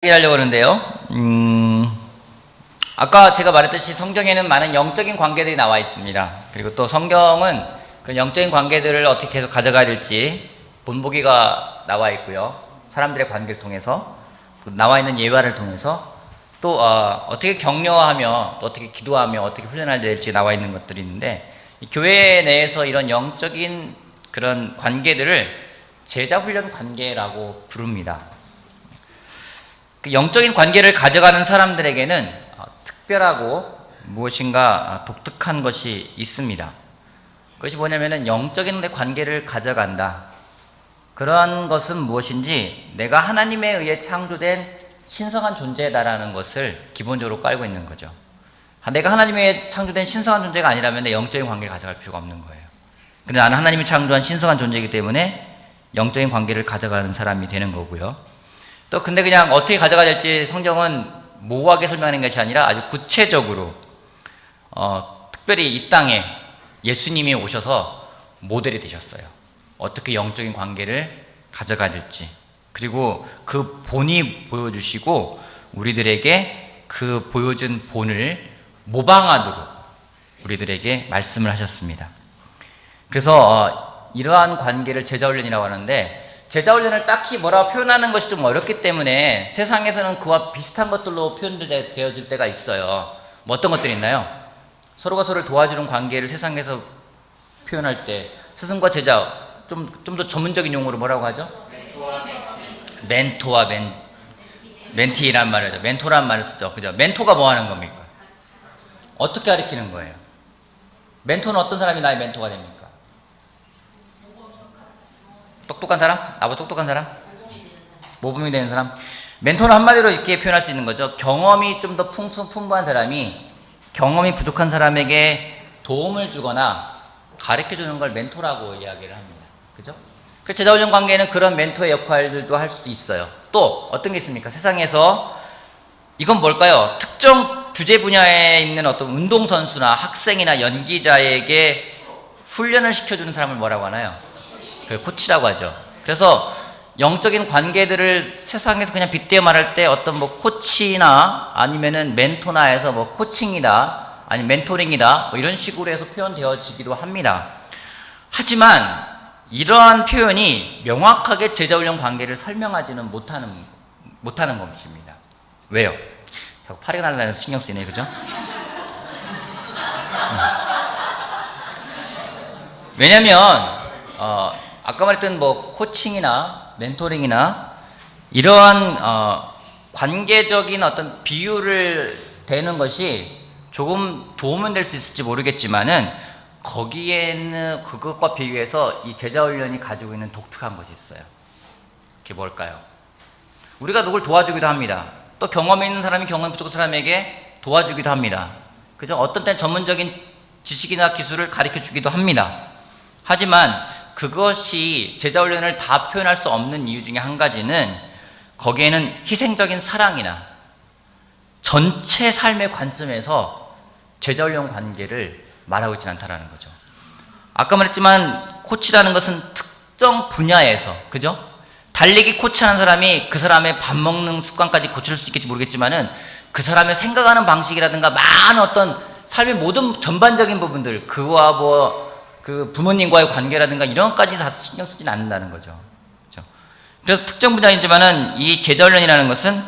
하려고 하는데요. 아까 제가 말했듯이 성경에는 많은 영적인 관계들이 나와 있습니다. 그리고 또 성경은 그 영적인 관계들을 어떻게 계속 가져가야 될지 본보기가 나와 있고요. 사람들의 관계를 통해서 나와 있는 예화를 통해서 또 어떻게 격려하며 또 어떻게 기도하며 어떻게 훈련해야 될지 나와 있는 것들이 있는데, 이 교회 내에서 이런 영적인 그런 관계들을 제자훈련 관계라고 부릅니다. 그 영적인 관계를 가져가는 사람들에게는 특별하고 무엇인가 독특한 것이 있습니다. 그것이 뭐냐면은 영적인 관계를 가져간다. 그러한 것은 무엇인지 내가 하나님에 의해 창조된 신성한 존재다라는 것을 기본적으로 깔고 있는 거죠. 내가 하나님에 의해 창조된 신성한 존재가 아니라면 내 영적인 관계를 가져갈 필요가 없는 거예요. 근데 나는 하나님이 창조한 신성한 존재이기 때문에 영적인 관계를 가져가는 사람이 되는 거고요. 또 근데 그냥 어떻게 가져가야 될지 성경은 모호하게 설명하는 것이 아니라 아주 구체적으로 특별히 이 땅에 예수님이 오셔서 모델이 되셨어요. 어떻게 영적인 관계를 가져가야 될지, 그리고 그 본이 보여주시고 우리들에게 그 보여준 본을 모방하도록 우리들에게 말씀을 하셨습니다. 그래서 이러한 관계를 제자훈련이라고 하는데, 제자훈련을 딱히 뭐라고 표현하는 것이 좀 어렵기 때문에 세상에서는 그와 비슷한 것들로 표현되어질 때가 있어요. 뭐 어떤 것들이 있나요? 서로가 서로를 도와주는 관계를 세상에서 표현할 때 스승과 제자, 좀 더 전문적인 용어로 뭐라고 하죠? 멘토와 멘티란 말을 하죠. 멘토란 말을 쓰죠. 그죠? 멘토가 뭐 하는 겁니까? 어떻게 가르치는 거예요? 멘토는 어떤 사람이 나의 멘토가 됩니까? 똑똑한 사람? 나보다 똑똑한 사람? 모범이 되는 사람? 멘토는 한마디로 이렇게 표현할 수 있는 거죠. 경험이 좀 더 풍부한 사람이 경험이 부족한 사람에게 도움을 주거나 가르쳐주는 걸 멘토라고 이야기를 합니다. 그죠? 그 제자훈련 관계에는 그런 멘토의 역할들도 할 수도 있어요. 또 어떤 게 있습니까? 세상에서 이건 뭘까요? 특정 주제 분야에 있는 어떤 운동선수나 학생이나 연기자에게 훈련을 시켜주는 사람을 뭐라고 하나요? 그 코치라고 하죠. 그래서 영적인 관계들을 세상에서 그냥 빗대어 말할 때 어떤 뭐 코치나 아니면은 멘토나 해서 뭐 코칭이다, 아니 멘토링이다, 뭐 이런 식으로 해서 표현되어지기도 합니다. 하지만 이러한 표현이 명확하게 제자훈련 관계를 설명하지는 못하는 것입니다. 왜요? 자꾸 팔이 날라서 신경 쓰이네, 그죠? 왜냐면 아까 말했던 뭐 코칭이나 멘토링이나 이러한 관계적인 어떤 비유를 대는 것이 조금 도움은 될 수 있을지 모르겠지만은 거기에는 그것과 비교해서 이 제자훈련이 가지고 있는 독특한 것이 있어요. 그게 뭘까요? 우리가 누굴 도와주기도 합니다. 또 경험이 있는 사람이 경험이 부족한 사람에게 도와주기도 합니다. 그죠? 어떤 때는 전문적인 지식이나 기술을 가르쳐 주기도 합니다. 하지만 그것이 제자훈련을 다 표현할 수 없는 이유 중에 한 가지는 거기에는 희생적인 사랑이나 전체 삶의 관점에서 제자훈련 관계를 말하고 있지 않다라는 거죠. 아까 말했지만 코치라는 것은 특정 분야에서, 그죠? 달리기 코치하는 사람이 그 사람의 밥 먹는 습관까지 고칠 수 있겠지 모르겠지만은 그 사람의 생각하는 방식이라든가 많은 어떤 삶의 모든 전반적인 부분들, 그와 뭐 그 부모님과의 관계라든가 이런 것까지 다 신경 쓰진 않는다는 거죠. 그렇죠? 그래서 특정 분야이지만은 이 제자훈련이라는 것은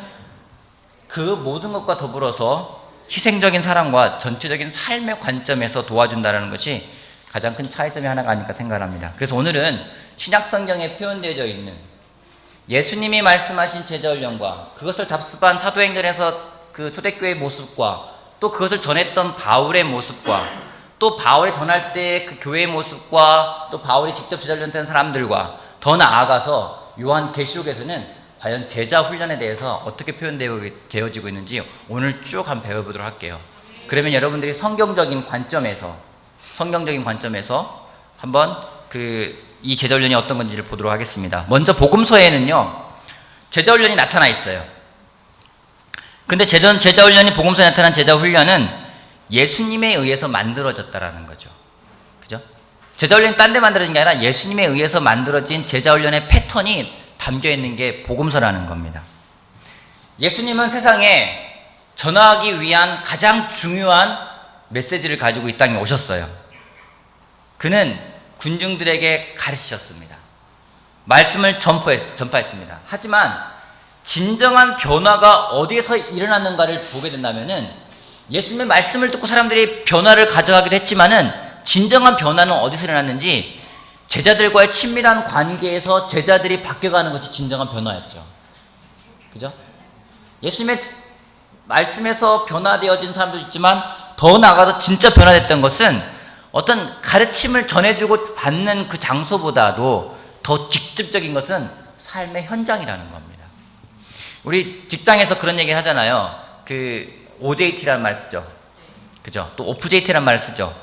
그 모든 것과 더불어서 희생적인 사랑과 전체적인 삶의 관점에서 도와준다는 것이 가장 큰 차이점이 하나가 아닐까 생각합니다. 그래서 오늘은 신약 성경에 표현되어 있는 예수님이 말씀하신 제자훈련과 그것을 답습한 사도행전에서 그 초대교회의 모습과 또 그것을 전했던 바울의 모습과 또 바울이 전할 때 그 교회의 모습과 또 바울이 직접 제자훈련된 사람들과 더 나아가서 요한계시록에서는 과연 제자훈련에 대해서 어떻게 표현되어지고 있는지 오늘 쭉 한번 배워보도록 할게요. 그러면 여러분들이 성경적인 관점에서 한번 이 제자훈련이 어떤 건지를 보도록 하겠습니다. 먼저 복음서에는요, 제자훈련이 나타나 있어요. 근데 제자훈련이 복음서에 나타난 제자훈련은 예수님에 의해서 만들어졌다라는 거죠. 그죠? 제자훈련이 딴 데 만들어진 게 아니라 예수님에 의해서 만들어진 제자훈련의 패턴이 담겨 있는 게 복음서라는 겁니다. 예수님은 세상에 전하기 위한 가장 중요한 메시지를 가지고 이 땅에 오셨어요. 그는 군중들에게 가르치셨습니다. 말씀을 전파했습니다. 하지만 진정한 변화가 어디에서 일어났는가를 보게 된다면은 예수님의 말씀을 듣고 사람들이 변화를 가져가기도 했지만은 진정한 변화는 어디서 일어났는지 제자들과의 친밀한 관계에서 제자들이 바뀌어가는 것이 진정한 변화였죠. 그죠? 예수님의 말씀에서 변화되어진 사람도 있지만 더 나아가서 진짜 변화됐던 것은 어떤 가르침을 전해주고 받는 그 장소보다도 더 직접적인 것은 삶의 현장이라는 겁니다. 우리 직장에서 그런 얘기 하잖아요. 그 OJT라는 말 쓰죠. 그죠? 또 OFJT라는 말 쓰죠.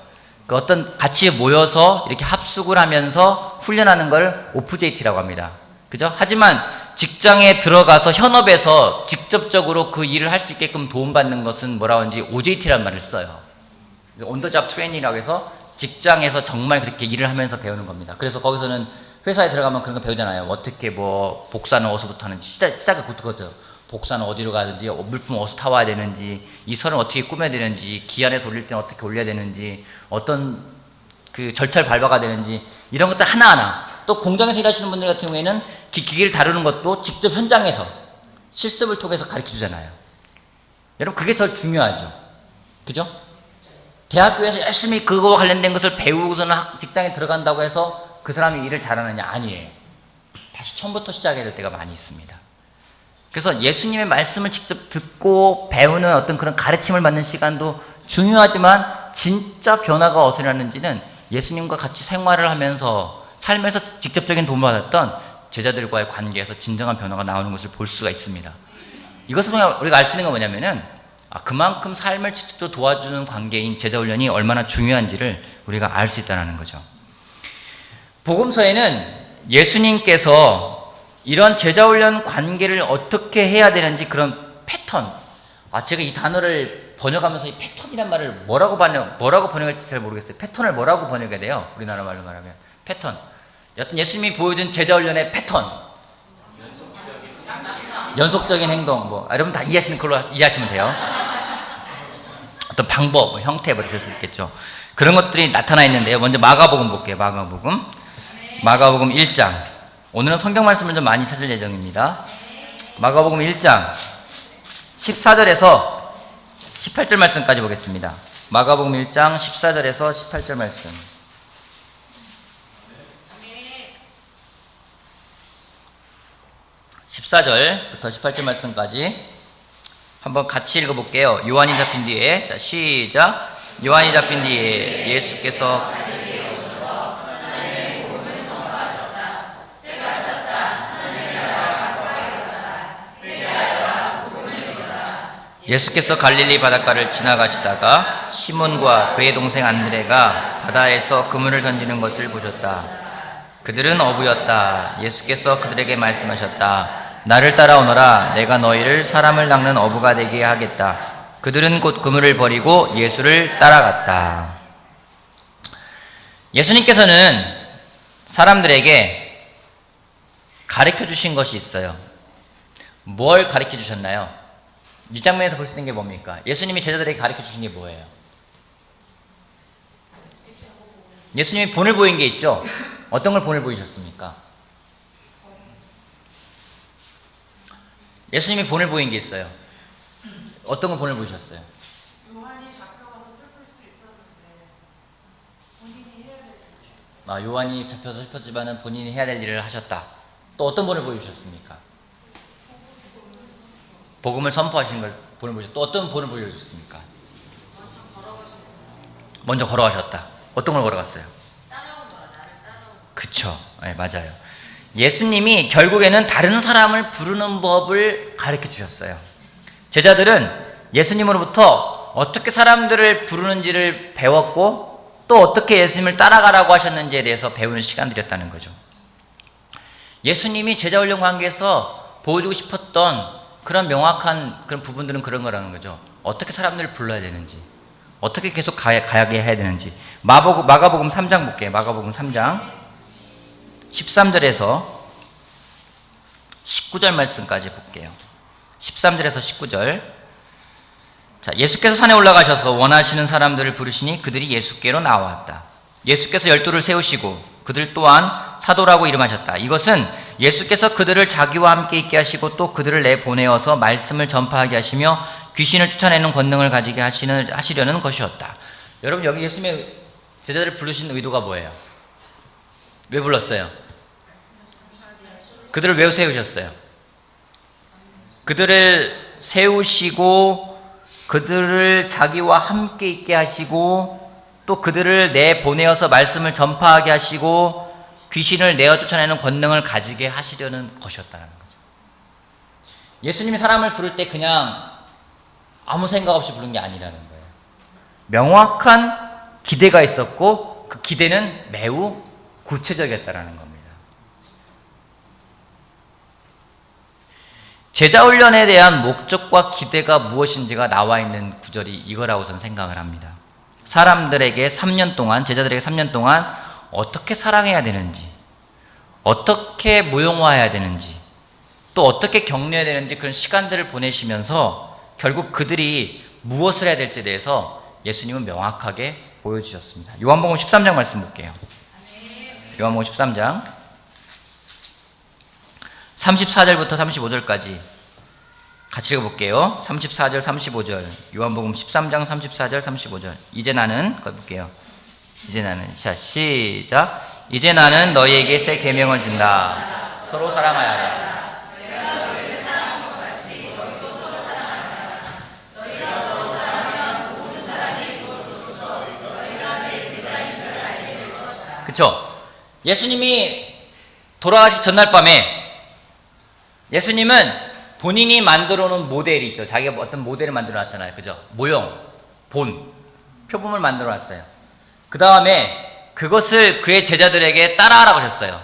그 어떤 같이 모여서 이렇게 합숙을 하면서 훈련하는 걸 OFJT라고 합니다. 그죠? 하지만 직장에 들어가서 현업에서 직접적으로 그 일을 할 수 있게끔 도움받는 것은 뭐라고 하는지 OJT라는 말을 써요. 온더잡 트레이닝이라고 해서 직장에서 정말 그렇게 일을 하면서 배우는 겁니다. 그래서 거기서는 회사에 들어가면 그런 거 배우잖아요. 어떻게 뭐 복사는 어디서부터 하는지 시작이 그거죠. 복사는 어디로 가든지 물품 어디서 타와야 되는지 이 설은 어떻게 꾸며야 되는지 기한에서 올릴 때는 어떻게 올려야 되는지 어떤 그 절차를 밟아가야 되는지 이런 것들 하나하나 또 공장에서 일하시는 분들 같은 경우에는 기기를 다루는 것도 직접 현장에서 실습을 통해서 가르쳐 주잖아요. 여러분 그게 더 중요하죠. 그죠? 대학교에서 열심히 그거와 관련된 것을 배우고서는 직장에 들어간다고 해서 그 사람이 일을 잘하느냐? 아니에요. 다시 처음부터 시작해야 될 때가 많이 있습니다. 그래서 예수님의 말씀을 직접 듣고 배우는 어떤 그런 가르침을 받는 시간도 중요하지만 진짜 변화가 어디서 일어났는지는 예수님과 같이 생활을 하면서 삶에서 직접적인 도움을 받았던 제자들과의 관계에서 진정한 변화가 나오는 것을 볼 수가 있습니다. 이것을 우리가 알 수 있는 건 뭐냐면은 그만큼 삶을 직접 도와주는 관계인 제자훈련이 얼마나 중요한지를 우리가 알 수 있다는 거죠. 복음서에는 예수님께서 이런 제자훈련 관계를 어떻게 해야 되는지 그런 패턴, 제가 이 단어를 번역하면서 이 패턴이란 말을 뭐라고 번역할지 잘 모르겠어요. 패턴을 뭐라고 번역해야 돼요? 우리나라 말로 말하면 패턴. 여튼 예수님이 보여준 제자훈련의 패턴, 연속적인 행동, 여러분 다 이해하시는 걸로 이해하시면 돼요. 어떤 방법, 형태 이렇게 될 수 있겠죠. 그런 것들이 나타나 있는데요. 먼저 마가복음 볼게요. 마가복음 1장. 오늘은 성경 말씀을 좀 많이 찾을 예정입니다. 마가복음 1장 14절에서 18절 말씀까지 보겠습니다. 마가복음 1장 14절에서 18절 말씀. (14절부터) 18절 말씀까지 한번 같이 읽어볼게요. 요한이 잡힌 뒤에, 자 시작. 요한이 잡힌 뒤에 예수께서 갈릴리 바닷가를 지나가시다가 시몬과 그의 동생 안드레가 바다에서 그물을 던지는 것을 보셨다. 그들은 어부였다. 예수께서 그들에게 말씀하셨다. 나를 따라오너라. 내가 너희를 사람을 낚는 어부가 되게 하겠다. 그들은 곧 그물을 버리고 예수를 따라갔다. 예수님께서는 사람들에게 가르쳐 주신 것이 있어요. 뭘 가르쳐 주셨나요? 이 장면에서 볼 수 있는 게 뭡니까? 예수님이 제자들에게 가르쳐 주신 게 뭐예요? 예수님이 본을 보인 게 있죠? 어떤 걸 본을 보이셨습니까? 예수님이 본을 보인 게 있어요. 어떤 걸 본을 보이셨어요? 요한이 잡혀가서 슬플 수 있었는데 본인이 해야 될 일. 요한이 잡혀서 슬펐지만은 본인이 해야 될 일을 하셨다. 또 어떤 본을 보여주셨습니까? 복음을 선포하신 걸 본을 보여주셨다. 또 어떤 본을 보여주셨습니까? 먼저 걸어가셨다. 어떤 걸 걸어갔어요? 그쵸. 네, 맞아요. 예수님이 결국에는 다른 사람을 부르는 법을 가르쳐 주셨어요. 제자들은 예수님으로부터 어떻게 사람들을 부르는지를 배웠고 또 어떻게 예수님을 따라가라고 하셨는지에 대해서 배우는 시간들이었다는 거죠. 예수님이 제자훈련 관계에서 보여주고 싶었던 그런 명확한 그런 부분들은 그런 거라는 거죠. 어떻게 사람들을 불러야 되는지, 어떻게 계속 가게 해야 되는지. 마가복음 3장 볼게요. 마가복음 3장 13절에서 19절 말씀까지 볼게요. 13절에서 19절. 자, 예수께서 산에 올라가셔서 원하시는 사람들을 부르시니 그들이 예수께로 나왔다. 예수께서 12를 세우시고 그들 또한 사도라고 이름하셨다. 이것은 예수께서 그들을 자기와 함께 있게 하시고 또 그들을 내보내어서 말씀을 전파하게 하시며 귀신을 쫓아내는 권능을 가지게 하시려는 것이었다. 여러분, 여기 예수님의 제자들을 부르신 의도가 뭐예요? 왜 불렀어요? 그들을 왜 세우셨어요? 그들을 세우시고 그들을 자기와 함께 있게 하시고 또 그들을 내보내어서 말씀을 전파하게 하시고 귀신을 내어 쫓아내는 권능을 가지게 하시려는 것이었다는 거죠. 예수님이 사람을 부를 때 그냥 아무 생각 없이 부른 게 아니라는 거예요. 명확한 기대가 있었고 그 기대는 매우 구체적이었다는 겁니다. 제자 훈련에 대한 목적과 기대가 무엇인지가 나와 있는 구절이 이거라고 저는 생각을 합니다. 사람들에게 3년 동안, 제자들에게 3년 동안 어떻게 사랑해야 되는지, 어떻게 무용화해야 되는지, 또 어떻게 격려해야 되는지 그런 시간들을 보내시면서 결국 그들이 무엇을 해야 될지에 대해서 예수님은 명확하게 보여주셨습니다. 요한복음 13장 말씀 볼게요. 요한복음 13장 34절부터 35절까지 같이 읽어볼게요. 34절, 35절. 요한복음 13장 34절, 35절. 이제 나는, 거기 볼게요. 이제 나는, 자, 시작. 이제 나는 너희에게 새 계명을 준다. 서로 사랑하여라. 그쵸? 예수님이 돌아가시기 전날 밤에 예수님은 본인이 만들어 놓은 모델이 있죠. 자기가 어떤 모델을 만들어 놨잖아요. 그죠? 모형, 본, 표범을 만들어 놨어요. 그 다음에 그것을 그의 제자들에게 따라하라고 하셨어요.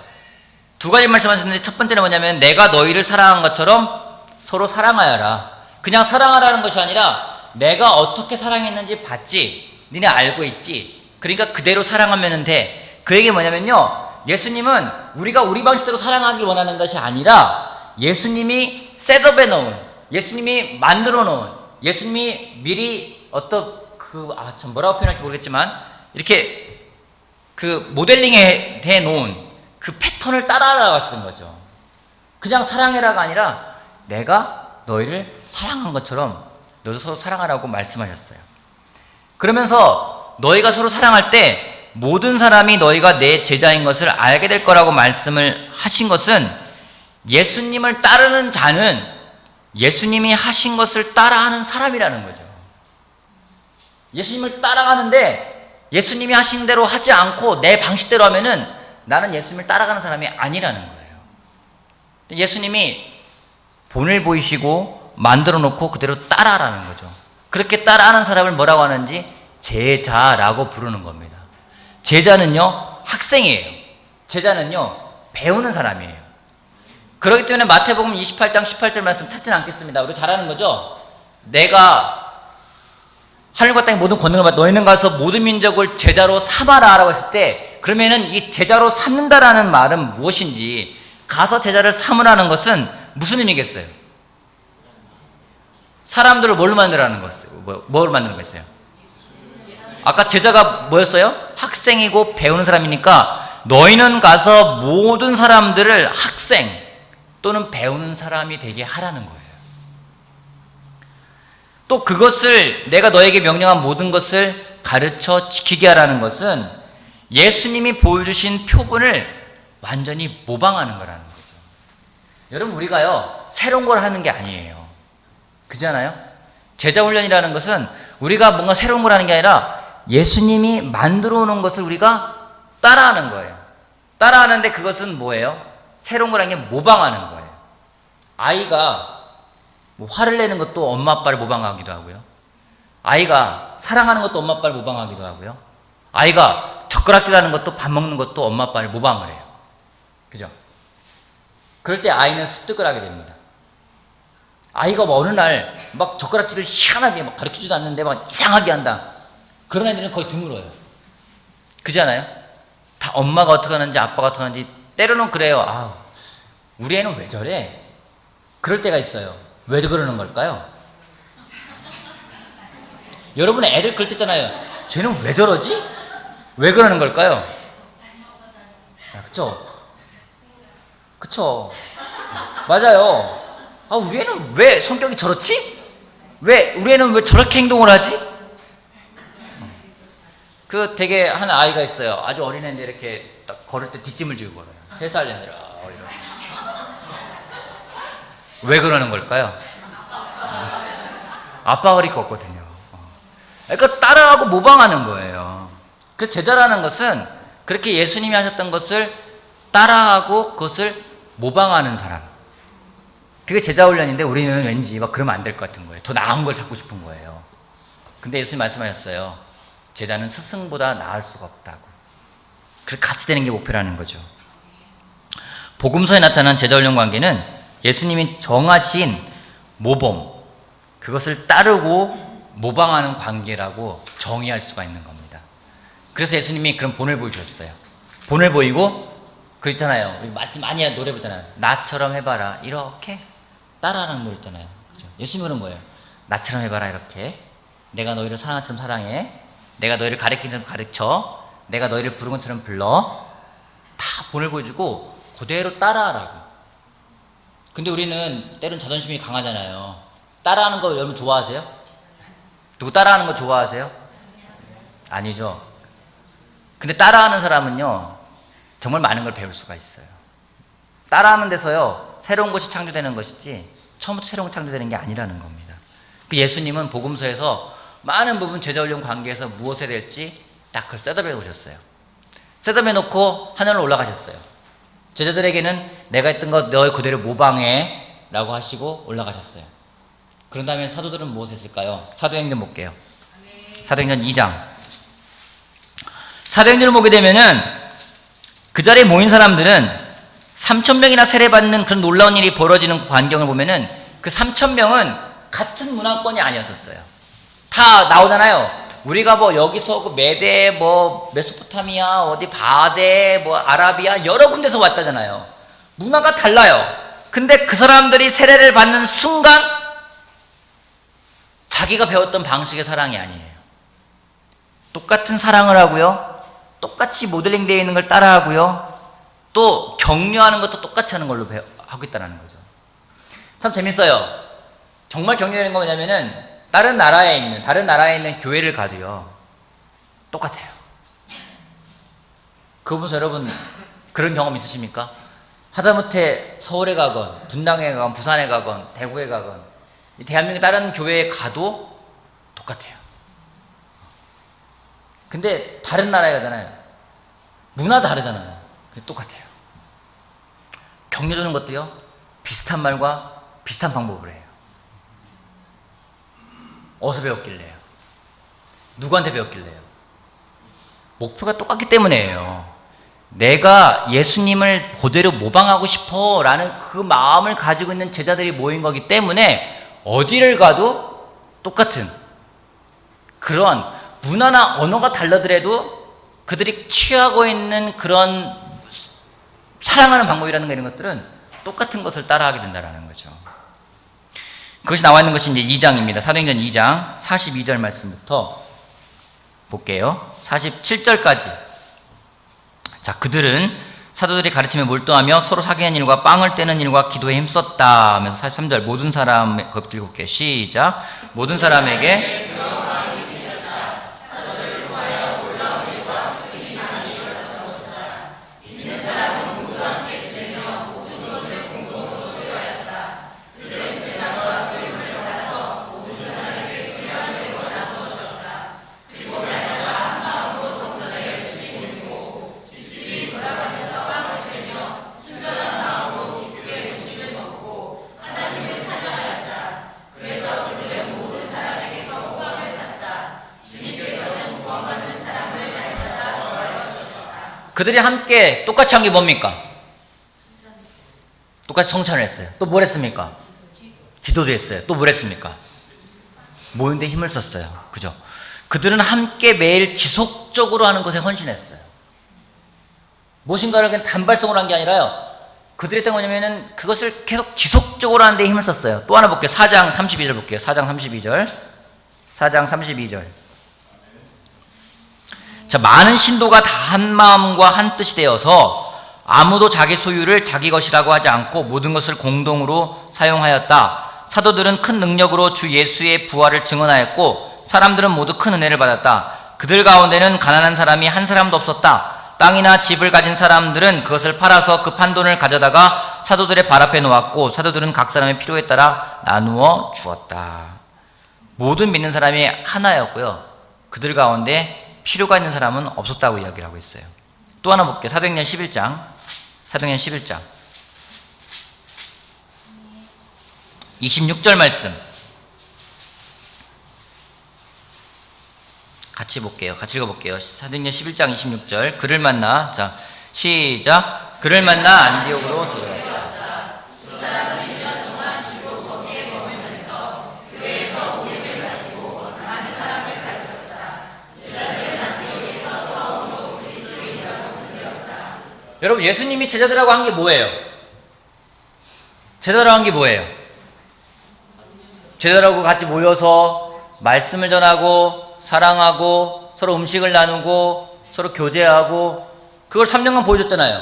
두 가지 말씀하셨는데 첫 번째는 뭐냐면 내가 너희를 사랑한 것처럼 서로 사랑하여라. 그냥 사랑하라는 것이 아니라 내가 어떻게 사랑했는지 봤지. 니네 알고 있지. 그러니까 그대로 사랑하면 돼. 그 얘기 뭐냐면요. 예수님은 우리가 우리 방식대로 사랑하길 원하는 것이 아니라 예수님이 셋업해 놓은, 예수님이 만들어 놓은, 예수님이 미리 어떤 참 뭐라고 표현할지 모르겠지만 이렇게 그 모델링해 놓은 그 패턴을 따라하라고 하시는 거죠. 그냥 사랑해라가 아니라 내가 너희를 사랑한 것처럼 너도 서로 사랑하라고 말씀하셨어요. 그러면서 너희가 서로 사랑할 때 모든 사람이 너희가 내 제자인 것을 알게 될 거라고 말씀을 하신 것은 예수님을 따르는 자는 예수님이 하신 것을 따라하는 사람이라는 거죠. 예수님을 따라가는데 예수님이 하신 대로 하지 않고 내 방식대로 하면은 나는 예수님을 따라가는 사람이 아니라는 거예요. 예수님이 본을 보이시고 만들어 놓고 그대로 따라하라는 거죠. 그렇게 따라하는 사람을 뭐라고 하는지 제자라고 부르는 겁니다. 제자는요, 학생이에요. 제자는요, 배우는 사람이에요. 그렇기 때문에 마태복음 28장 18절 말씀 찾지는 않겠습니다. 우리 잘 아는 거죠? 내가 하늘과 땅의 모든 권능을 받아 너희는 가서 모든 민족을 제자로 삼아라 라고 했을 때 그러면은 이 제자로 삼는다라는 말은 무엇인지 가서 제자를 삼으라는 것은 무슨 의미겠어요? 사람들을 뭘로 만들라는 거였어요? 뭘 만드는 거였어요? 아까 제자가 뭐였어요? 학생이고 배우는 사람이니까 너희는 가서 모든 사람들을 학생 또는 배우는 사람이 되게 하라는 거예요. 또 그것을 내가 너에게 명령한 모든 것을 가르쳐 지키게 하라는 것은 예수님이 보여주신 표본을 완전히 모방하는 거라는 거죠. 여러분, 우리가요 새로운 걸 하는 게 아니에요. 그렇잖아요? 제자 훈련이라는 것은 우리가 뭔가 새로운 걸 하는 게 아니라 예수님이 만들어 놓은 것을 우리가 따라하는 거예요. 따라하는데 그것은 뭐예요? 새로운 걸 하는 게 모방하는 거예요. 아이가 뭐 화를 내는 것도 엄마 아빠를 모방하기도 하고요. 아이가 사랑하는 것도 엄마 아빠를 모방하기도 하고요. 아이가 젓가락질하는 것도 밥 먹는 것도 엄마 아빠를 모방을 해요. 그죠? 그럴 때 아이는 습득을 하게 됩니다. 아이가 뭐 어느 날 막 젓가락질을 희한하게 막 가르치지도 않는데 막 이상하게 한다. 그런 애들은 거의 드물어요. 그잖아요? 다 엄마가 어떻게 하는지 아빠가 어떻게 하는지 때로는 그래요. 아, 우리 애는 왜 저래? 그럴 때가 있어요. 왜 그러는 걸까요? 여러분 애들 그럴 때 있잖아요. 쟤는 왜 저러지? 왜 그러는 걸까요? 아, 그쵸? 그쵸? 맞아요. 아, 우리 애는 왜 성격이 저렇지? 우리 애는 왜 저렇게 행동을 하지? 그 되게 한 아이가 있어요. 아주 어린 애인데 이렇게 딱 걸을 때 뒷짐을 지고 걸어요. 3살 애들아. 왜 그러는 걸까요? 아빠가 그렇게 걷거든요. 그러니까 따라하고 모방하는 거예요. 그 제자라는 것은 그렇게 예수님이 하셨던 것을 따라하고 그것을 모방하는 사람. 그게 제자 훈련인데 우리는 왠지 막 그러면 안 될 것 같은 거예요. 더 나은 걸 찾고 싶은 거예요. 근데 예수님 말씀하셨어요. 제자는 스승보다 나을 수가 없다고. 그렇게 같이 되는 게 목표라는 거죠. 복음서에 나타난 제자 훈련 관계는 예수님이 정하신 모범, 그것을 따르고 모방하는 관계라고 정의할 수가 있는 겁니다. 그래서 예수님이 그런 본을 보여주셨어요. 본을 보이고 그 있잖아요. 우리 많이 노래 부르잖아요. 나처럼 해봐라. 이렇게 따라하는 노래 있잖아요. 그죠? 예수님이 그런 거예요. 나처럼 해봐라. 이렇게. 내가 너희를 사랑한 것처럼 사랑해. 내가 너희를 가르친 것처럼 가르쳐. 내가 너희를 부른 것처럼 불러. 다 본을 보여주고 그대로 따라하라고. 근데 우리는 때론 자존심이 강하잖아요. 따라하는 거 여러분 좋아하세요? 누구 따라하는 거 좋아하세요? 아니죠. 근데 따라하는 사람은요, 정말 많은 걸 배울 수가 있어요. 따라하는 데서요, 새로운 것이 창조되는 것이지 처음부터 새로운 것 창조되는 게 아니라는 겁니다. 그 예수님은 복음서에서 많은 부분 제자훈련 관계에서 무엇에 될지 딱 그걸 셋업해 오셨어요. 셋업해 놓고 하늘로 올라가셨어요. 제자들에게는 내가 했던 것 너 그대로 모방해 라고 하시고 올라가셨어요. 그런 다음에 사도들은 무엇을 했을까요? 사도행전 볼게요. 사도행전 2장. 사도행전을 보게 되면은 그 자리에 모인 사람들은 3,000명이나 세례받는 그런 놀라운 일이 벌어지는 광경을 보면은 그 3,000명은 같은 문화권이 아니었었어요. 다 나오잖아요. 우리가 뭐 여기서 그 메대, 뭐 메소포타미아, 어디 바데, 뭐 아라비아 여러 군데서 왔다잖아요. 문화가 달라요. 근데 그 사람들이 세례를 받는 순간 자기가 배웠던 방식의 사랑이 아니에요. 똑같은 사랑을 하고요. 똑같이 모델링 되어 있는 걸 따라하고요. 또 격려하는 것도 똑같이 하는 걸로 하고 있다는 거죠. 참 재밌어요. 정말 격려되는 건 뭐냐면은 다른 나라에 있는 교회를 가도요. 똑같아요. 그거 보면서 여러분 그런 경험 있으십니까? 하다못해 서울에 가건, 분당에 가건, 부산에 가건, 대구에 가건 대한민국 다른 교회에 가도 똑같아요. 근데 다른 나라에 가잖아요. 문화 다르잖아요. 근데 똑같아요. 격려 주는 것도요. 비슷한 말과 비슷한 방법을 해요. 어디서 배웠길래요? 누구한테 배웠길래요? 목표가 똑같기 때문이에요. 내가 예수님을 그대로 모방하고 싶어 라는 그 마음을 가지고 있는 제자들이 모인 거기 때문에 어디를 가도 똑같은 그런 문화나 언어가 달라더라도 그들이 취하고 있는 그런 사랑하는 방법이라는 이런 것들은 똑같은 것을 따라하게 된다는 거죠. 그것이 나와 있는 것이 이제 2장입니다. 사도행전 2장 42절 말씀부터 볼게요. 47절까지. 자, 그들은 사도들이 가르침에 몰두하며 서로 사귀는 일과 빵을 떼는 일과 기도에 힘썼다 하면서 43절 모든 사람 그것도 읽을게요. 시작. 모든 사람에게 그들이 함께 똑같이 한 게 뭡니까? 똑같이 성찬을 했어요. 또 뭘 했습니까? 기도도 했어요. 또 뭘 했습니까? 모이는데 힘을 썼어요. 그죠? 그들은 함께 매일 지속적으로 하는 것에 헌신했어요. 무엇인가를 그냥 단발성으로 한 게 아니라요. 그들이 했던 거냐면은 그것을 계속 지속적으로 하는 데 힘을 썼어요. 또 하나 볼게요. 4장 32절 볼게요. 4장 32절. 4장 32절. 자, 많은 신도가 다 한 마음과 한 뜻이 되어서 아무도 자기 소유를 자기 것이라고 하지 않고 모든 것을 공동으로 사용하였다. 사도들은 큰 능력으로 주 예수의 부활을 증언하였고 사람들은 모두 큰 은혜를 받았다. 그들 가운데는 가난한 사람이 한 사람도 없었다. 땅이나 집을 가진 사람들은 그것을 팔아서 그 판돈을 가져다가 사도들의 발 앞에 놓았고 사도들은 각 사람의 필요에 따라 나누어 주었다. 모든 믿는 사람이 하나였고요. 그들 가운데 필요가 있는 사람은 없었다고 이야기를 하고 있어요. 또 하나 볼게요. 사도행전 11장. 사도행전 11장. 26절 말씀. 같이 볼게요. 같이 읽어볼게요. 사도행전 11장 26절. 그를 만나, 자, 시작. 그를 만나 안디옥으로 데려갔다. 여러분, 예수님이 제자들하고 한 게 뭐예요? 제자들하고 한 게 뭐예요? 제자들하고 같이 모여서 말씀을 전하고 사랑하고 서로 음식을 나누고 서로 교제하고 그걸 3년간 보여줬잖아요.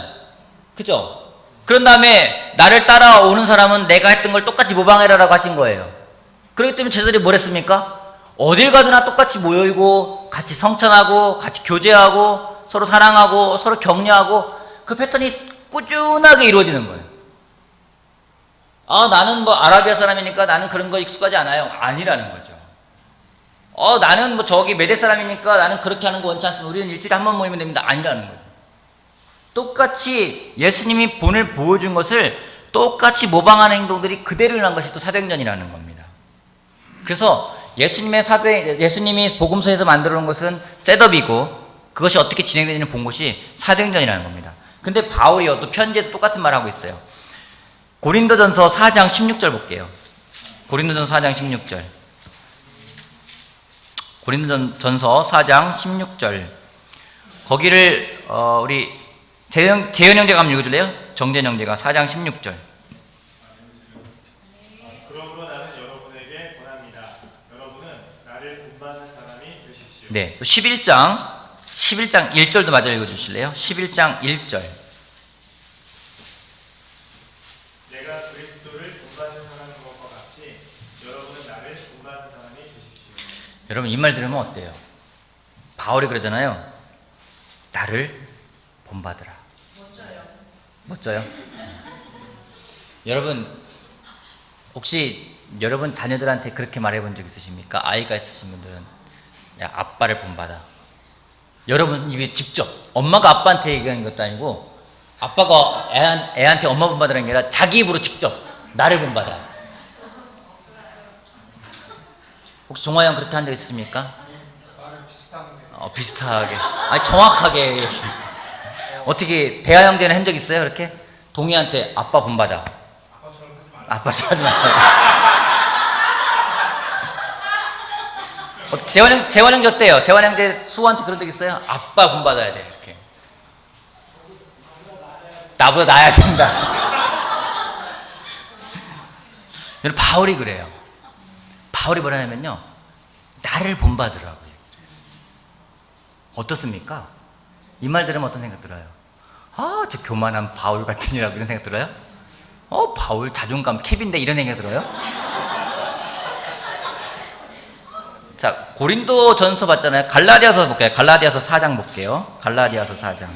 그죠? 그런 다음에 나를 따라오는 사람은 내가 했던 걸 똑같이 모방해라라고 하신 거예요. 그렇기 때문에 제자들이 뭘 했습니까? 어딜 가든 똑같이 모여있고 같이 성찬하고 같이 교제하고 서로 사랑하고 서로 격려하고 그 패턴이 꾸준하게 이루어지는 거예요. 아, 나는 뭐 아라비아 사람이니까 나는 그런 거 익숙하지 않아요. 아니라는 거죠. 나는 뭐 저기 메대 사람이니까 나는 그렇게 하는 거 원치 않습니다. 우리는 일주일에 한 번 모이면 됩니다. 아니라는 거죠. 똑같이 예수님이 본을 보여준 것을 똑같이 모방하는 행동들이 그대로 일어난 것이 또 사도행전이라는 겁니다. 그래서 예수님이 복음서에서 만들어 놓은 것은 셋업이고 그것이 어떻게 진행되는지 본 것이 사도행전이라는 겁니다. 근데 바울이요, 또 편지에도 똑같은 말을 하고 있어요. 고린도전서 4장 16절 볼게요. 고린도전서 4장 16절. 고린도전서 4장 16절. 거기를 우리 재현 형제가 한번 읽어줄래요? 정재현 형제가 4장 16절. 그러므로 나는 여러분에게 권합니다. 여러분은 나를 본받는 사람이 되십시오. 네, 또 11장 1절도 마저 읽어주실래요? 11장 1절. 내가 그리스도를 본받는 사람인 것과 같이 여러분은 나를 본받는 사람이 되십시오. 여러분, 이 말 들으면 어때요? 바울이 그러잖아요. 나를 본받으라. 멋져요? 여러분, 혹시 여러분 자녀들한테 그렇게 말해본 적 있으십니까? 아이가 있으신 분들은 야, 아빠를 본받아. 여러분 입에 직접 엄마가 아빠한테 얘기하는 것도 아니고 아빠가 애한테 엄마 본받으라는 게 아니라 자기 입으로 직접 나를 본받아. 혹시 종화 형 그렇게 한 적 있으십니까? 비슷하게. 아니, 정확하게. 어떻게 대화 형제는 한 적 있어요? 그렇게? 동희한테 아빠 본받아. 아빠처럼 하지 마요. 재환 형제 어때요? 재환 형제 수호한테 그런 적 있어요? 아빠 본받아야 돼. 이렇게. 나보다 나아야 된다. 바울이 그래요. 바울이 뭐라냐면요, 나를 본받으라고요. 어떻습니까? 이 말 들으면 어떤 생각 들어요? 아, 저 교만한 바울 같으니라고 이런 생각 들어요? 바울 자존감 캡인데 이런 생각 들어요? 자, 고린도 전서 봤잖아요. 갈라디아서 볼게요. 갈라디아서 4장 볼게요. 갈라디아서 4장.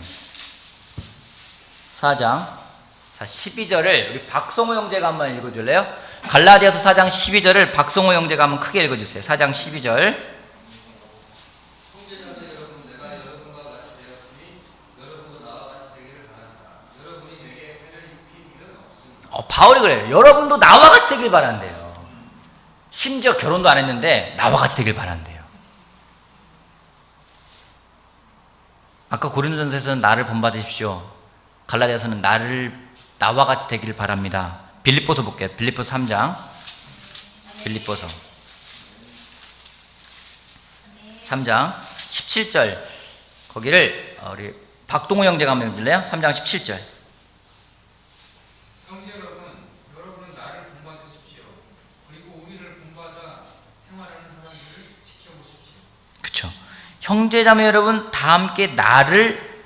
자, 12절을 우리 박성호 형제가 한번 읽어줄래요? 갈라디아서 4장 12절을 박성호 형제가 한번 크게 읽어주세요. 4장 12절. 바울이 그래요. 여러분도 나와 같이 되길 바란대요. 심지어 결혼도 안 했는데 나와 같이 되길 바란대요. 아까 고린도전서에서는 나를 본받으십시오. 갈라디아서는 나와 같이 되길 바랍니다. 빌립보서 볼게요. 빌립보서 3장. 빌립보서 3장 17절. 거기를 우리 박동호 형제가 한번 읽을래요? 3장 17절. 형제자매 여러분 다 함께 나를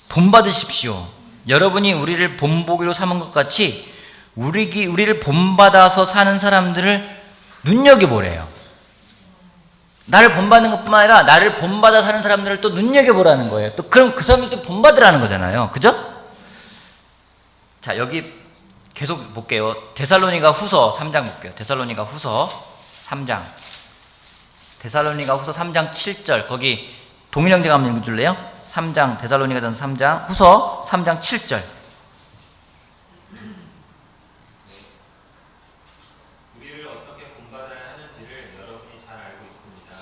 본받으십시오. 여러분이 우리를 본보기로 삼은 것 같이 우리를 본받아서 사는 사람들을 눈여겨보래요. 나를 본받는 것뿐만 아니라 나를 본받아 사는 사람들을 또 눈여겨보라는 거예요. 또 그럼 그 사람들도 본받으라는 거잖아요. 그죠? 자, 여기 계속 볼게요. 데살로니가 후서 3장 볼게요. 데살로니가 후서 3장. 데살로니가 후서 3장 7절. 거기 동일 형제가 한번 읽어줄래요? 3장, 데살로니가전서 3장, 후서 3장 7절. 우리를 어떻게 본받아야 하는지를 여러분이 잘 알고 있습니다.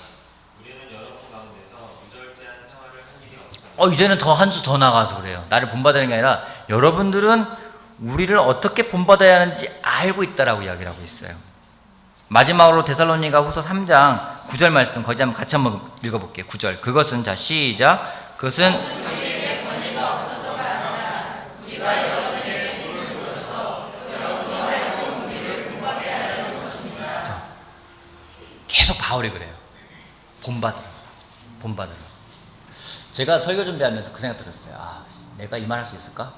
우리는 여러분 가운데서 무절제한 생활을 한 일이 없습니다. 이제는 더 한 수 더 나가서 그래요. 나를 본받는 게 아니라 여러분들은 우리를 어떻게 본받아야 하는지 알고 있다라고 이야기를 하고 있어요. 마지막으로 데살로니가 후서 3장 9절 말씀 거기 한번 같이 한번 읽어볼게요. 9절. 그것은 자 시작. 그것은 자, 계속 바울이 그래요. 본받으라. 제가 설교 준비하면서 그 생각 들었어요. 내가 이 말 할 수 있을까?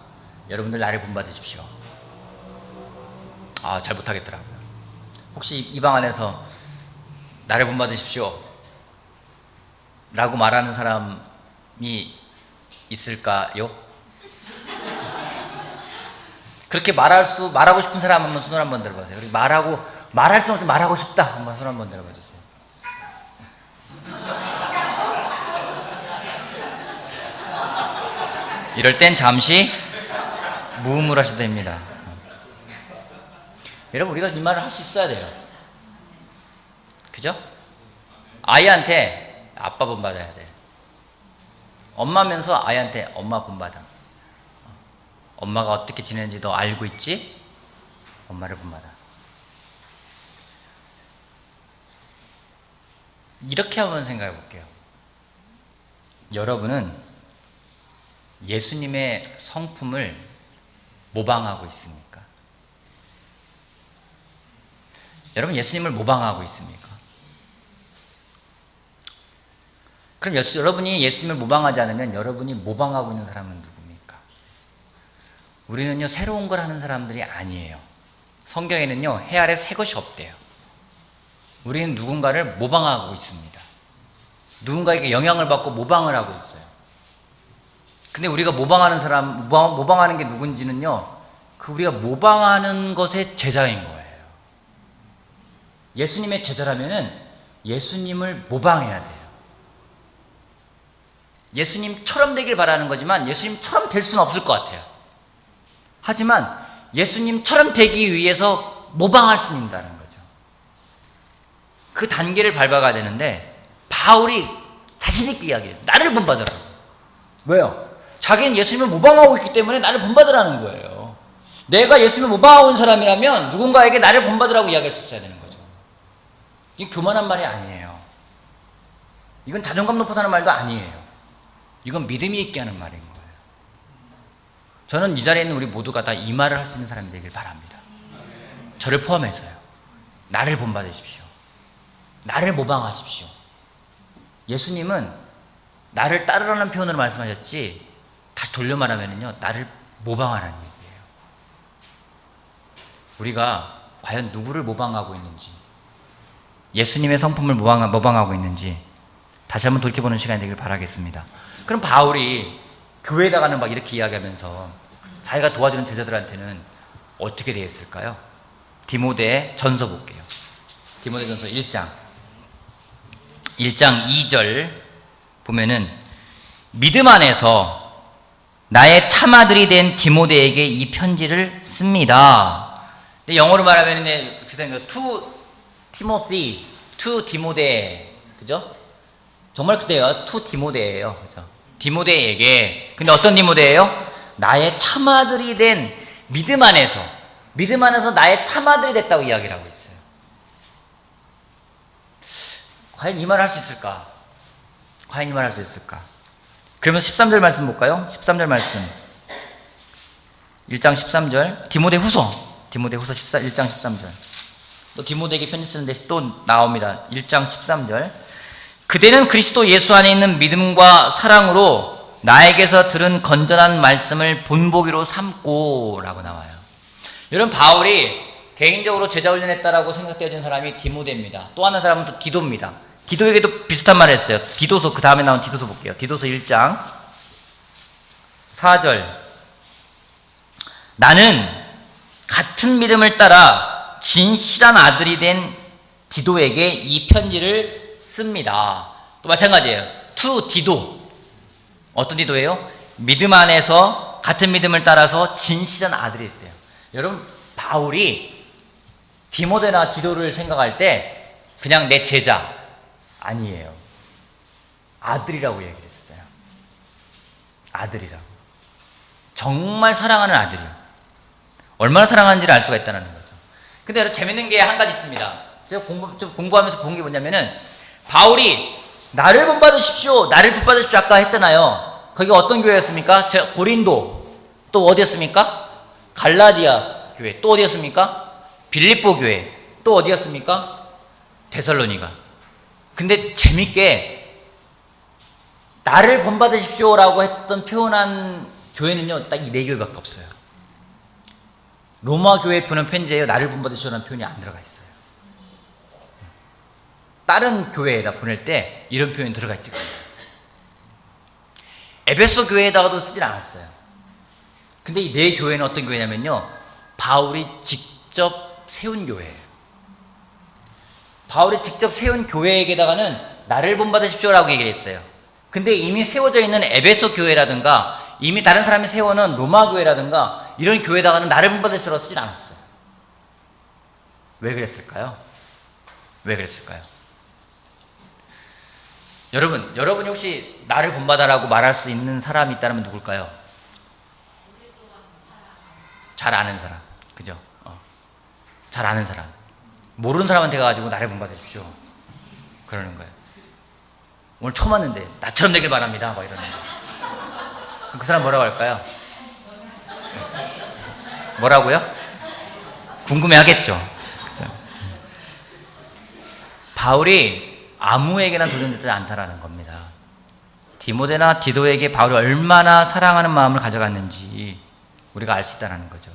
여러분들 나를 본받으십시오. 잘 못하겠더라고요. 혹시 이 방 안에서 나를 본받으십시오 라고 말하는 사람이 있을까요? 그렇게 말하고 싶은 사람 한번 손을 한번 들어보세요. 우리 말할 수 없지 말하고 싶다 한번 손 한번 들어봐 주세요. 이럴 땐 잠시 무음을 하셔도 됩니다. 여러분, 우리가 이 말을 할 수 있어야 돼요. 그죠? 아이한테 아빠 본받아야 돼. 엄마면서 아이한테 엄마 본받아. 엄마가 어떻게 지내는지 너 알고 있지? 엄마를 본받아. 이렇게 한번 생각해 볼게요. 여러분은 예수님의 성품을 모방하고 있습니까? 여러분, 예수님을 모방하고 있습니까? 그럼 여러분이 예수님을 모방하지 않으면 여러분이 모방하고 있는 사람은 누굽니까? 우리는요, 새로운 걸 하는 사람들이 아니에요. 성경에는요, 해 아래 새 것이 없대요. 우리는 누군가를 모방하고 있습니다. 누군가에게 영향을 받고 모방을 하고 있어요. 근데 우리가 모방하는 게 누군지는요, 우리가 모방하는 것의 제자인 거예요. 예수님의 제자라면은 예수님을 모방해야 돼요. 예수님처럼 되길 바라는 거지만 예수님처럼 될 수는 없을 것 같아요. 하지만 예수님처럼 되기 위해서 모방할 수 있다는 거죠. 그 단계를 밟아가야 되는데 바울이 자신 있게 이야기해요. 나를 본받으라고. 왜요? 자기는 예수님을 모방하고 있기 때문에 나를 본받으라는 거예요. 내가 예수님을 모방하고 있는 사람이라면 누군가에게 나를 본받으라고 이야기할 수 있어야 되는 거죠. 이게 교만한 말이 아니에요. 이건 자존감 높아서 하는 말도 아니에요. 이건 믿음이 있게 하는 말인 거예요. 저는 이 자리에 있는 우리 모두가 다 이 말을 할 수 있는 사람이 되길 바랍니다. 저를 포함해서요. 나를 본받으십시오. 나를 모방하십시오. 예수님은 나를 따르라는 표현으로 말씀하셨지, 다시 돌려 말하면요, 나를 모방하라는 얘기예요. 우리가 과연 누구를 모방하고 있는지, 예수님의 성품을 모방하고 있는지 다시 한번 돌이켜보는 시간이 되길 바라겠습니다. 그럼 바울이 교회에다가는 막 이렇게 이야기하면서 자기가 도와주는 제자들한테는 어떻게 되었을까요? 디모데 전서 볼게요. 디모데 전서 1장 2절 보면은 믿음 안에서 나의 참아들이 된 디모데에게 이 편지를 씁니다. 근데 영어로 말하면 to Timothy, to 디모데, 그죠? 정말 그때요. to 디모데예요, 그죠? 디모데에게. 근데 어떤 디모데예요? 나의 참아들이 된 믿음 안에서 나의 참아들이 됐다고 이야기를 하고 있어요. 과연 이 말을 할 수 있을까? 그러면 13절 말씀 볼까요? 13절 말씀. 1장 13절. 디모데 후서 1장 13절. 또 디모데에게 편지 쓰는 데 또 나옵니다. 1장 13절. 그대는 그리스도 예수 안에 있는 믿음과 사랑으로 나에게서 들은 건전한 말씀을 본보기로 삼고 라고 나와요. 여러분, 바울이 개인적으로 제자 훈련했다라고 생각되어진 사람이 디모데입니다. 또 하나 사람은 또 디도입니다. 디도에게도 비슷한 말을 했어요. 디도서, 그 다음에 나온 디도서 볼게요. 디도서 1장 4절. 나는 같은 믿음을 따라 진실한 아들이 된 디도에게 이 편지를 씁니다. 또 마찬가지예요. to 디도. 어떤 디도예요? 믿음 안에서 같은 믿음을 따라서 진실한 아들이 있대요. 여러분, 바울이 디모데나 디도를 생각할 때 그냥 내 제자 아니에요. 아들이라고 얘기를 했어요. 아들이라고. 정말 사랑하는 아들이요. 얼마나 사랑하는지를 알 수가 있다는 거죠. 근데 여러분, 재밌는 게 한 가지 있습니다. 제가 공부하면서 본 게 뭐냐면은, 바울이 나를 본받으십시오, 나를 본받으십시오 아까 했잖아요. 거기가 어떤 교회였습니까? 고린도. 또 어디였습니까? 갈라디아 교회. 또 어디였습니까? 빌립보 교회. 또 어디였습니까? 데살로니가. 근데 재밌게 나를 본받으십시오라고 했던 표현한 교회는요, 딱 이 네 교회밖에 없어요. 로마 교회 표는 편지에요. 나를 본받으시오라는 표현이 안 들어가 있어요. 다른 교회에다 보낼 때 이런 표현이 들어가 있지가 않아요. 에베소 교회에다가도 쓰진 않았어요. 근데 이 네 교회는 어떤 교회냐면요, 바울이 직접 세운 교회예요. 바울이 직접 세운 교회에게다가는 나를 본받으십시오라고 얘기를 했어요. 근데 이미 세워져 있는 에베소 교회라든가 이미 다른 사람이 세워놓은 로마 교회라든가 이런 교회에다가는 나를 본받으십시오라고 쓰진 않았어요. 왜 그랬을까요? 왜 그랬을까요? 여러분이 혹시 나를 본받아라고 말할 수 있는 사람이 있다면 누굴까요? 잘 아는 사람. 그죠? 잘 아는 사람. 모르는 사람한테 가가지고 나를 본받으십시오 그러는 거예요. 오늘 처음 왔는데 나처럼 되길 바랍니다 막 이러는 거예요. 그럼 그 사람 뭐라고 할까요? 뭐라고요? 궁금해 하겠죠. 그죠? 바울이 아무에게나 도전되지 않다라는 겁니다. 디모데나 디도에게 바울이 얼마나 사랑하는 마음을 가져갔는지 우리가 알 수 있다는 거죠.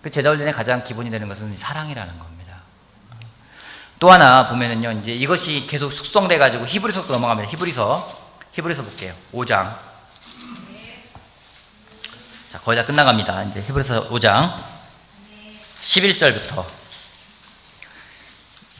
그 제자 훈련의 가장 기본이 되는 것은 사랑이라는 겁니다. 또 하나 보면은요, 이제 이것이 계속 숙성돼 가지고 히브리서로 넘어가면 히브리서 볼게요. 5장. 자, 거의 다 끝나갑니다. 이제 히브리서 5장 11절부터.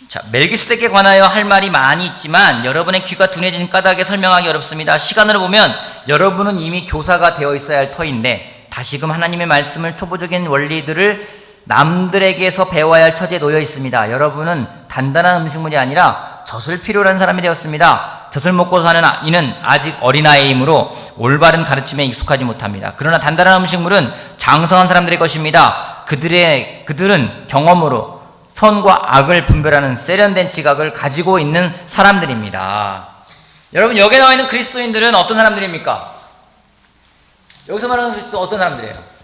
자, 멜기세덱에 관하여 할 말이 많이 있지만 여러분의 귀가 둔해진 까닭에 설명하기 어렵습니다. 시간으로 보면 여러분은 이미 교사가 되어 있어야 할 터인데 다시금 하나님의 말씀을 초보적인 원리들을 남들에게서 배워야 할 처지에 놓여 있습니다. 여러분은 단단한 음식물이 아니라 젖을 필요로 하는 사람이 되었습니다. 젖을 먹고 사는 이는 아직 어린아이이므로 올바른 가르침에 익숙하지 못합니다. 그러나 단단한 음식물은 장성한 사람들의 것입니다. 그들은 경험으로 선과 악을 분별하는 세련된 지각을 가지고 있는 사람들입니다. 여러분, 여기에 나와 있는 그리스도인들은 어떤 사람들입니까? 여기서 말하는 그리스도 어떤 사람들이에요?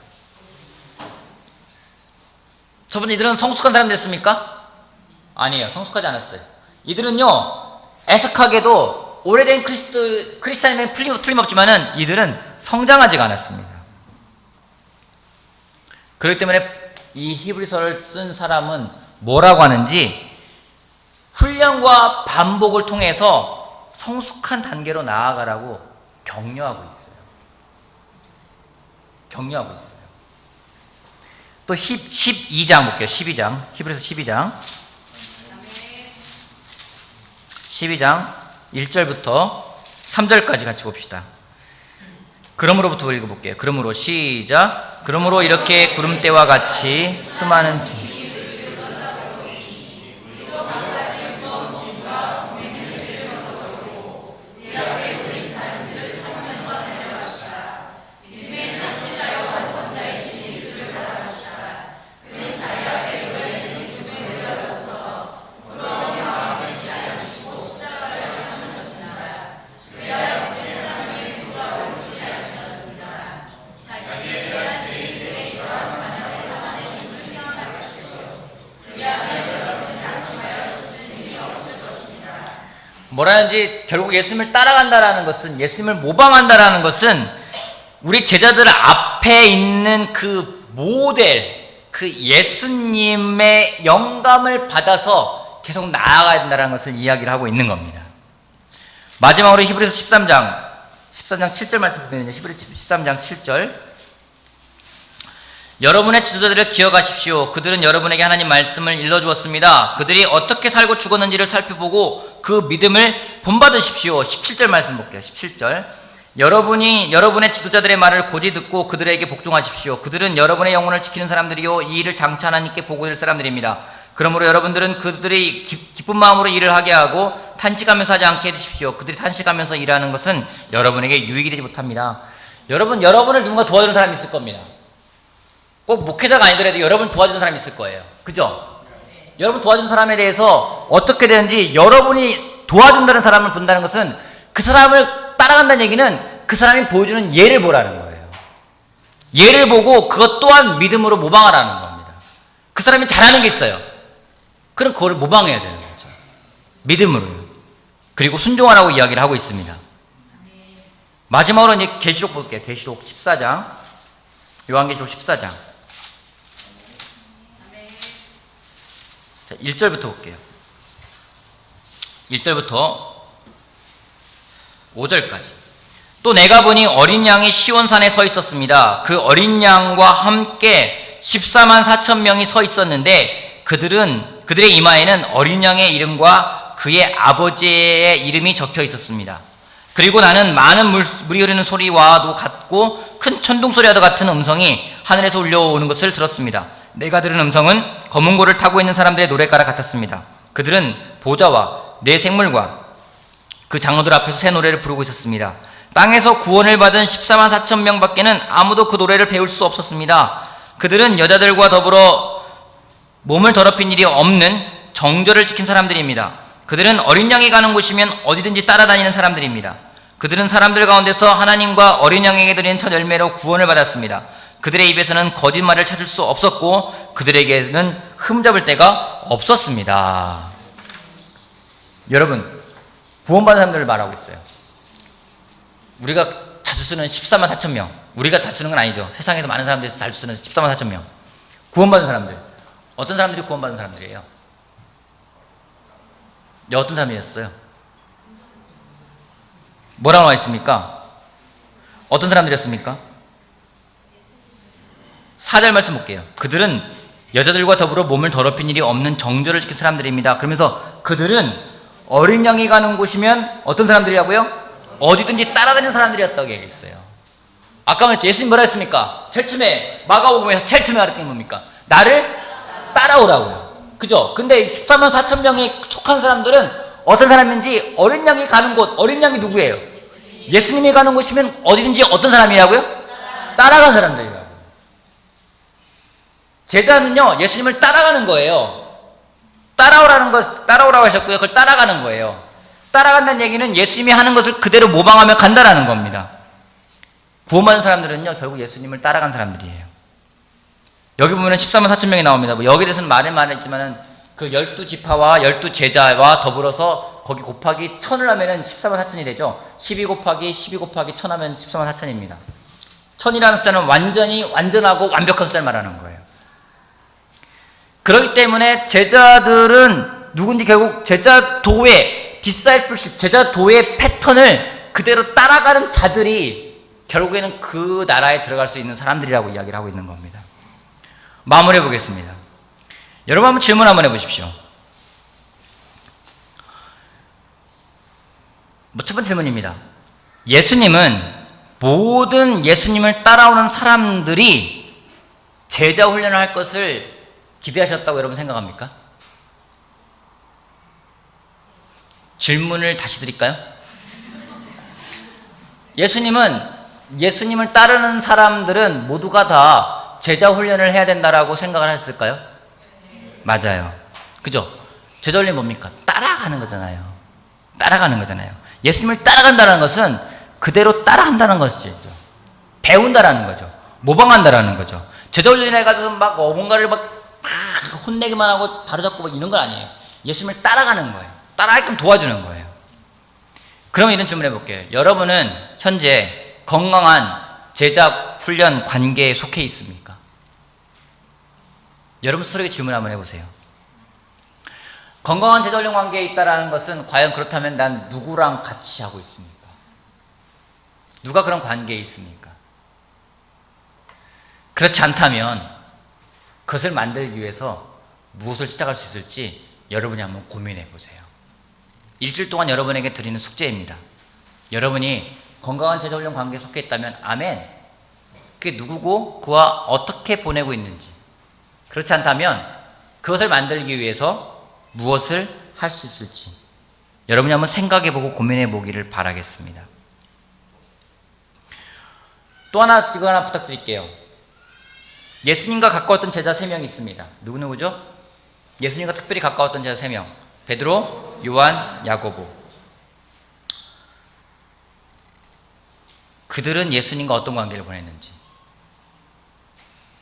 저분 이들은 성숙한 사람 됐습니까? 아니에요. 성숙하지 않았어요. 이들은요, 애석하게도 오래된 크리스찬임에 틀림없지만은 이들은 성장하지가 않았습니다. 그렇기 때문에 이 히브리서를 쓴 사람은 뭐라고 하는지 훈련과 반복을 통해서 성숙한 단계로 나아가라고 격려하고 있어요. 격려하고 있어요. 또 12장 볼게요. 12장. 히브리서 12장 1절부터 3절까지 같이 봅시다. 그러므로부터 읽어볼게요. 그러므로 시작. 그러므로 이렇게 구름대와 같이 수많은 뭐라는지 결국 예수님을 따라간다라는 것은, 예수님을 모방한다라는 것은 우리 제자들 앞에 있는 그 모델, 그 예수님의 영감을 받아서 계속 나아가야 된다는 것을 이야기를 하고 있는 겁니다. 마지막으로 히브리서 13장 7절 말씀 보면요. 히브리서 13장 7절. 여러분의 지도자들을 기억하십시오. 그들은 여러분에게 하나님 말씀을 일러주었습니다. 그들이 어떻게 살고 죽었는지를 살펴보고 그 믿음을 본받으십시오. 17절 말씀 볼게요. 17절. 여러분의 지도자들의 말을 고지 듣고 그들에게 복종하십시오. 그들은 여러분의 영혼을 지키는 사람들이요 이 일을 장차 하나님께 보고될 사람들입니다. 그러므로 여러분들은 그들이 기쁜 마음으로 일을 하게 하고 탄식하면서 하지 않게 해주십시오. 그들이 탄식하면서 일하는 것은 여러분에게 유익이 되지 못합니다. 여러분을 누군가 도와주는 사람이 있을 겁니다. 꼭 목회자가 아니더라도 여러분 도와주는 사람이 있을 거예요. 그죠? 여러분 도와주는 사람에 대해서 어떻게 되는지, 여러분이 도와준다는 사람을 본다는 것은 그 사람을 따라간다는 얘기는 그 사람이 보여주는 예를 보라는 거예요. 예를 보고 그것 또한 믿음으로 모방하라는 겁니다. 그 사람이 잘하는 게 있어요. 그럼 그걸 모방해야 되는 거죠. 믿음으로요. 그리고 순종하라고 이야기를 하고 있습니다. 마지막으로 이제 계시록 볼게요. 계시록 14장. 요한계시록 14장. 자, 1절부터 볼게요. 1절부터 5절까지. 또 내가 보니 어린 양이 시온산에 서 있었습니다. 그 어린 양과 함께 14만 4천 명이 서 있었는데 그들의 이마에는 어린 양의 이름과 그의 아버지의 이름이 적혀 있었습니다. 그리고 나는 많은 물이 흐르는 소리와도 같고 큰 천둥 소리와도 같은 음성이 하늘에서 울려오는 것을 들었습니다. 내가 들은 음성은 검은 고를 타고 있는 사람들의 노랫가락 같았습니다. 그들은 보좌와 네 생물과 그 장로들 앞에서 새 노래를 부르고 있었습니다. 땅에서 구원을 받은 14만 4천 명 밖에는 아무도 그 노래를 배울 수 없었습니다. 그들은 여자들과 더불어 몸을 더럽힌 일이 없는 정절을 지킨 사람들입니다. 그들은 어린 양이 가는 곳이면 어디든지 따라다니는 사람들입니다. 그들은 사람들 가운데서 하나님과 어린 양에게 드리는 첫 열매로 구원을 받았습니다. 그들의 입에서는 거짓말을 찾을 수 없었고 그들에게는 흠잡을 데가 없었습니다. 여러분, 구원받은 사람들을 말하고 있어요. 우리가 자주 쓰는 14만 4천 명, 우리가 자주 쓰는 건 아니죠. 세상에서 많은 사람들이 자주 쓰는 14만 4천 명, 구원받은 사람들. 어떤 사람들이 구원받은 사람들이에요? 어떤 사람이었어요? 뭐라고 나와 있습니까? 어떤 사람들이었습니까? 4절 말씀 볼게요. 그들은 여자들과 더불어 몸을 더럽힌 일이 없는 정절을 지킨 사람들입니다. 그러면서 그들은 어린 양이 가는 곳이면 어떤 사람들이라고요? 어디든지 따라다니는 사람들이었다고 얘기했어요. 아까 말했죠. 예수님 뭐라 했습니까? 제일 처음에 마가복음에서 제일 처음에 가르친 게 뭡니까? 나를 따라오라고요. 그죠? 근데 14만 4천 명에 속한 사람들은 어떤 사람인지, 어린 양이 가는 곳, 어린 양이 누구예요? 예수님이 가는 곳이면 어디든지 어떤 사람이라고요? 따라간 사람들이라고요. 제자는요, 예수님을 따라가는 거예요. 따라오라고 하셨고요. 그걸 따라가는 거예요. 따라간다는 얘기는 예수님이 하는 것을 그대로 모방하며 간다라는 겁니다. 구원받은 사람들은요, 결국 예수님을 따라간 사람들이에요. 여기 보면 14만 4천 명이 나옵니다. 뭐 여기에 대해서는 말했지만은 그 12지파와 12제자와 더불어서 거기 곱하기 1000을 하면은 14만 4천이 되죠. 12 곱하기 1000 하면 14만 4천입니다. 1000이라는 숫자는 완전하고 완벽한 숫자를 말하는 거예요. 그렇기 때문에 제자들은 누군지 결국 제자도의 디사이플십, 제자도의 패턴을 그대로 따라가는 자들이 결국에는 그 나라에 들어갈 수 있는 사람들이라고 이야기를 하고 있는 겁니다. 마무리해 보겠습니다. 여러분 한번 질문 한번 해보십시오. 첫 번째 질문입니다. 예수님은 모든 예수님을 따라오는 사람들이 제자 훈련을 할 것을 기대하셨다고 여러분 생각합니까? 질문을 다시 드릴까요? 예수님을 따르는 사람들은 모두가 다 제자 훈련을 해야 된다라고 생각을 했을까요? 맞아요. 그죠? 제자 훈련이 뭡니까? 따라가는 거잖아요. 따라가는 거잖아요. 예수님을 따라간다는 것은 그대로 따라한다는 것이죠. 배운다라는 거죠. 모방한다라는 거죠. 제자 훈련에 가서 막 뭔가를 막 혼내기만 하고 바로잡고 막 이런 건 아니에요. 예수님을 따라가는 거예요. 따라할 겸 도와주는 거예요. 그럼 이런 질문 해볼게요. 여러분은 현재 건강한 제자 훈련 관계에 속해 있습니까? 여러분 스스로에게 질문 한번 해보세요. 건강한 제자 훈련 관계에 있다는 것은 과연 그렇다면 난 누구랑 같이 하고 있습니까? 누가 그런 관계에 있습니까? 그렇지 않다면 그것을 만들기 위해서 무엇을 시작할 수 있을지 여러분이 한번 고민해 보세요. 일주일 동안 여러분에게 드리는 숙제입니다. 여러분이 건강한 제자 훈련 관계에 속해 있다면 아멘. 그게 누구고 그와 어떻게 보내고 있는지. 그렇지 않다면 그것을 만들기 위해서 무엇을 할 수 있을지 여러분이 한번 생각해 보고 고민해 보기를 바라겠습니다. 또 하나 이거 하나 부탁드릴게요. 예수님과 가까웠던 제자 3명이 있습니다. 누구누구죠? 예수님과 특별히 가까웠던 제자 3명. 베드로, 요한, 야고보. 그들은 예수님과 어떤 관계를 보냈는지,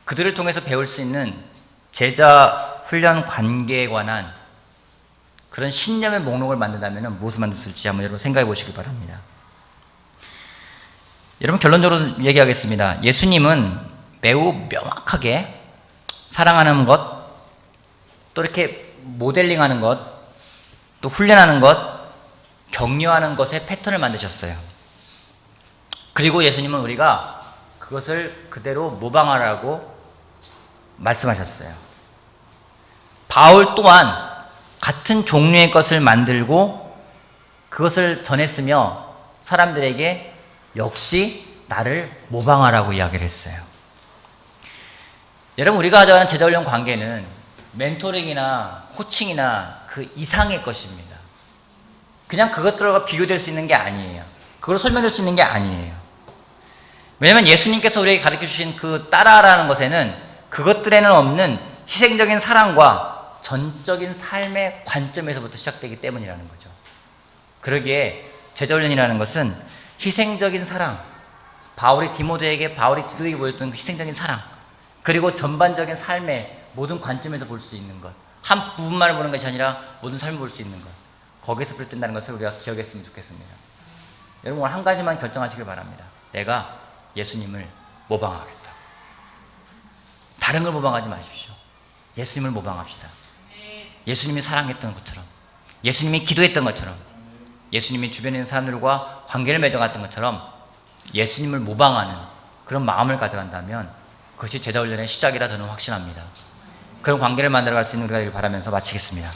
그들을 통해서 배울 수 있는 제자 훈련 관계에 관한 그런 신념의 목록을 만든다면 무엇을 만들 수 있을지 한번 여러분 생각해 보시기 바랍니다. 여러분 결론적으로 얘기하겠습니다. 예수님은 매우 명확하게 사랑하는 것, 또 이렇게 모델링하는 것, 또 훈련하는 것, 격려하는 것의 패턴을 만드셨어요. 그리고 예수님은 우리가 그것을 그대로 모방하라고 말씀하셨어요. 바울 또한 같은 종류의 것을 만들고 그것을 전했으며 사람들에게 역시 나를 모방하라고 이야기를 했어요. 여러분 우리가 가져가는 제자훈련 관계는 멘토링이나 코칭이나 그 이상의 것입니다. 그냥 그것들과 비교될 수 있는 게 아니에요. 그걸 설명될 수 있는 게 아니에요. 왜냐하면 예수님께서 우리에게 가르쳐 주신 그 따라라는 것에는 그것들에는 없는 희생적인 사랑과 전적인 삶의 관점에서부터 시작되기 때문이라는 거죠. 그러기에 제자훈련이라는 것은 희생적인 사랑, 바울이 디모데에게, 바울이 디도에게 보였던 희생적인 사랑, 그리고 전반적인 삶의 모든 관점에서 볼 수 있는 것, 한 부분만을 보는 것이 아니라 모든 삶을 볼 수 있는 것, 거기에서 비롯된다는 것을 우리가 기억했으면 좋겠습니다. 여러분 오늘 한 가지만 결정하시길 바랍니다. 내가 예수님을 모방하겠다. 다른 걸 모방하지 마십시오. 예수님을 모방합시다. 예수님이 사랑했던 것처럼, 예수님이 기도했던 것처럼, 예수님이 주변에 있는 사람들과 관계를 맺어갔던 것처럼 예수님을 모방하는 그런 마음을 가져간다면 그것이 제자훈련의 시작이라 저는 확신합니다. 그런 관계를 만들어갈 수 있는 우리가 되길 바라면서 마치겠습니다.